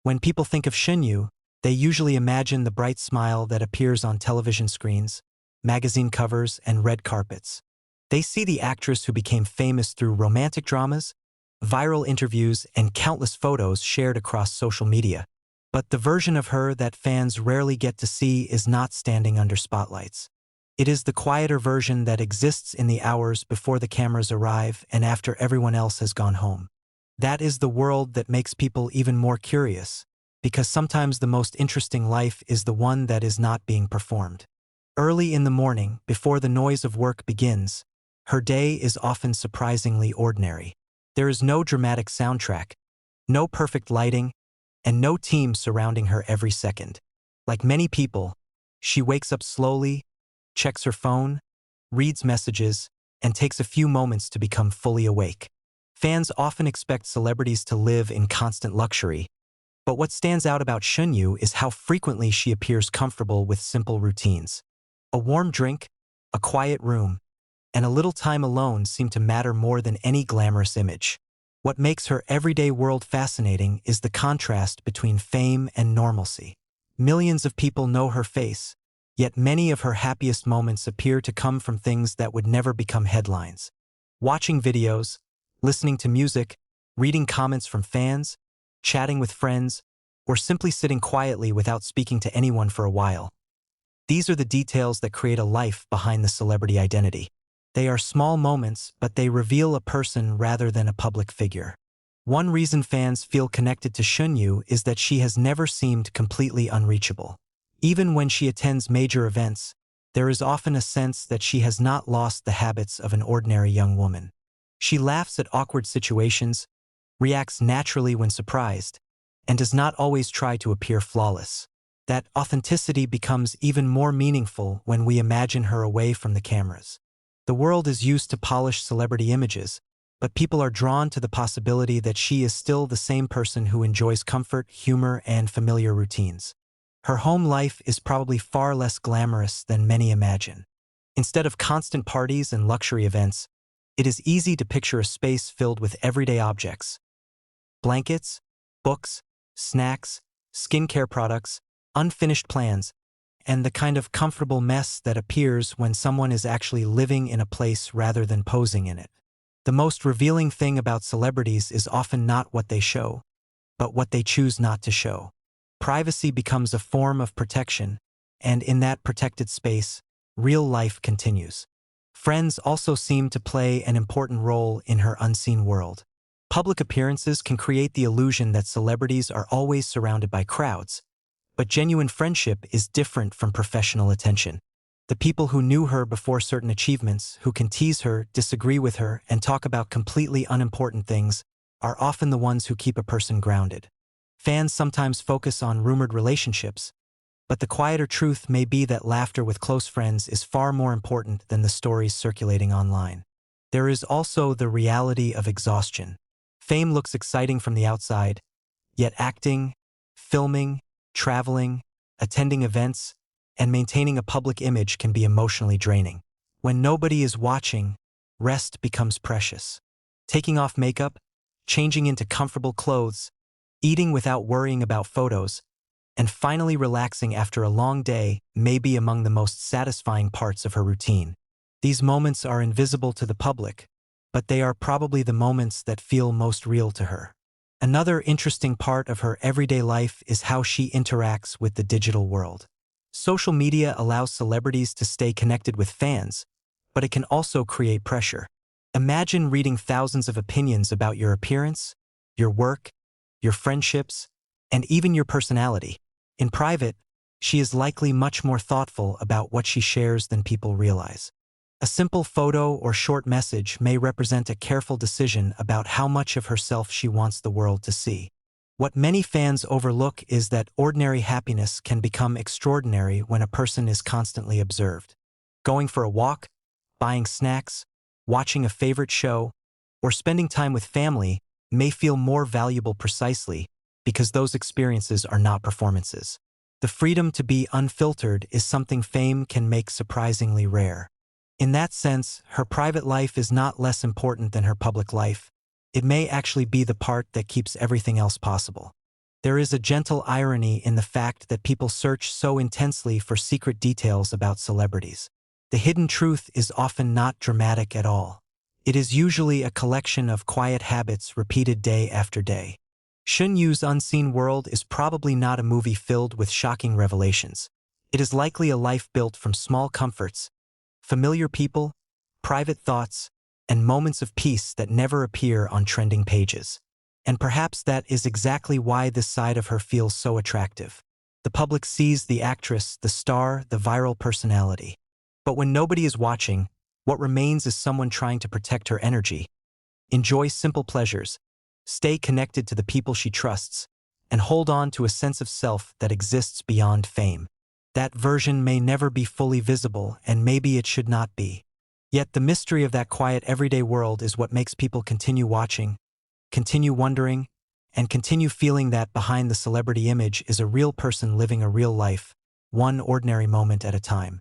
When people think of Shen, they usually imagine the bright smile that appears on television screens, magazine covers, and red carpets. They see the actress who became famous through romantic dramas, viral interviews, and countless photos shared across social media. But the version of her that fans rarely get to see is not standing under spotlights. It is the quieter version that exists in the hours before the cameras arrive and after everyone else has gone home. That is the world that makes people even more curious, because sometimes the most interesting life is the one that is not being performed. Early in the morning, before the noise of work begins, her day is often surprisingly ordinary. There is no dramatic soundtrack, no perfect lighting, and no team surrounding her every second. Like many people, she wakes up slowly, checks her phone, reads messages, and takes a few moments to become fully awake. Fans often expect celebrities to live in constant luxury, but what stands out about Shen is how frequently she appears comfortable with simple routines. A warm drink, a quiet room, and a little time alone seem to matter more than any glamorous image. What makes her everyday world fascinating is the contrast between fame and normalcy. Millions of people know her face, yet many of her happiest moments appear to come from things that would never become headlines. Watching videos, listening to music, reading comments from fans, chatting with friends, or simply sitting quietly without speaking to anyone for a while. These are the details that create a life behind the celebrity identity. They are small moments, but they reveal a person rather than a public figure. One reason fans feel connected to Shen is that she has never seemed completely unreachable. Even when she attends major events, there is often a sense that she has not lost the habits of an ordinary young woman. She laughs at awkward situations, reacts naturally when surprised, and does not always try to appear flawless. That authenticity becomes even more meaningful when we imagine her away from the cameras. The world is used to polished celebrity images, but people are drawn to the possibility that she is still the same person who enjoys comfort, humor, and familiar routines. Her home life is probably far less glamorous than many imagine. Instead of constant parties and luxury events, it is easy to picture a space filled with everyday objects: blankets, books, snacks, skincare products, unfinished plans, and the kind of comfortable mess that appears when someone is actually living in a place rather than posing in it. The most revealing thing about celebrities is often not what they show, but what they choose not to show. Privacy becomes a form of protection, and in that protected space, real life continues. Friends also seem to play an important role in her unseen world. Public appearances can create the illusion that celebrities are always surrounded by crowds, but genuine friendship is different from professional attention. The people who knew her before certain achievements, who can tease her, disagree with her, and talk about completely unimportant things, are often the ones who keep a person grounded. Fans sometimes focus on rumored relationships, but the quieter truth may be that laughter with close friends is far more important than the stories circulating online. There is also the reality of exhaustion. Fame looks exciting from the outside, yet acting, filming, traveling, attending events, and maintaining a public image can be emotionally draining. When nobody is watching, rest becomes precious. Taking off makeup, changing into comfortable clothes, eating without worrying about photos, and finally relaxing after a long day may be among the most satisfying parts of her routine. These moments are invisible to the public, but they are probably the moments that feel most real to her. Another interesting part of her everyday life is how she interacts with the digital world. Social media allows celebrities to stay connected with fans, but it can also create pressure. Imagine reading thousands of opinions about your appearance, your work, your friendships, and even your personality. In private, she is likely much more thoughtful about what she shares than people realize. A simple photo or short message may represent a careful decision about how much of herself she wants the world to see. What many fans overlook is that ordinary happiness can become extraordinary when a person is constantly observed. Going for a walk, buying snacks, watching a favorite show, or spending time with family may feel more valuable precisely because those experiences are not performances. The freedom to be unfiltered is something fame can make surprisingly rare. In that sense, her private life is not less important than her public life. It may actually be the part that keeps everything else possible. There is a gentle irony in the fact that people search so intensely for secret details about celebrities. The hidden truth is often not dramatic at all. It is usually a collection of quiet habits repeated day after day. Shen Yu's unseen world is probably not a movie filled with shocking revelations. It is likely a life built from small comforts, familiar people, private thoughts, and moments of peace that never appear on trending pages. And perhaps that is exactly why this side of her feels so attractive. The public sees the actress, the star, the viral personality. But when nobody is watching, what remains is someone trying to protect her energy. Enjoy simple pleasures, stay connected to the people she trusts, and hold on to a sense of self that exists beyond fame. That version may never be fully visible, and maybe it should not be. Yet the mystery of that quiet everyday world is what makes people continue watching, continue wondering, and continue feeling that behind the celebrity image is a real person living a real life, one ordinary moment at a time.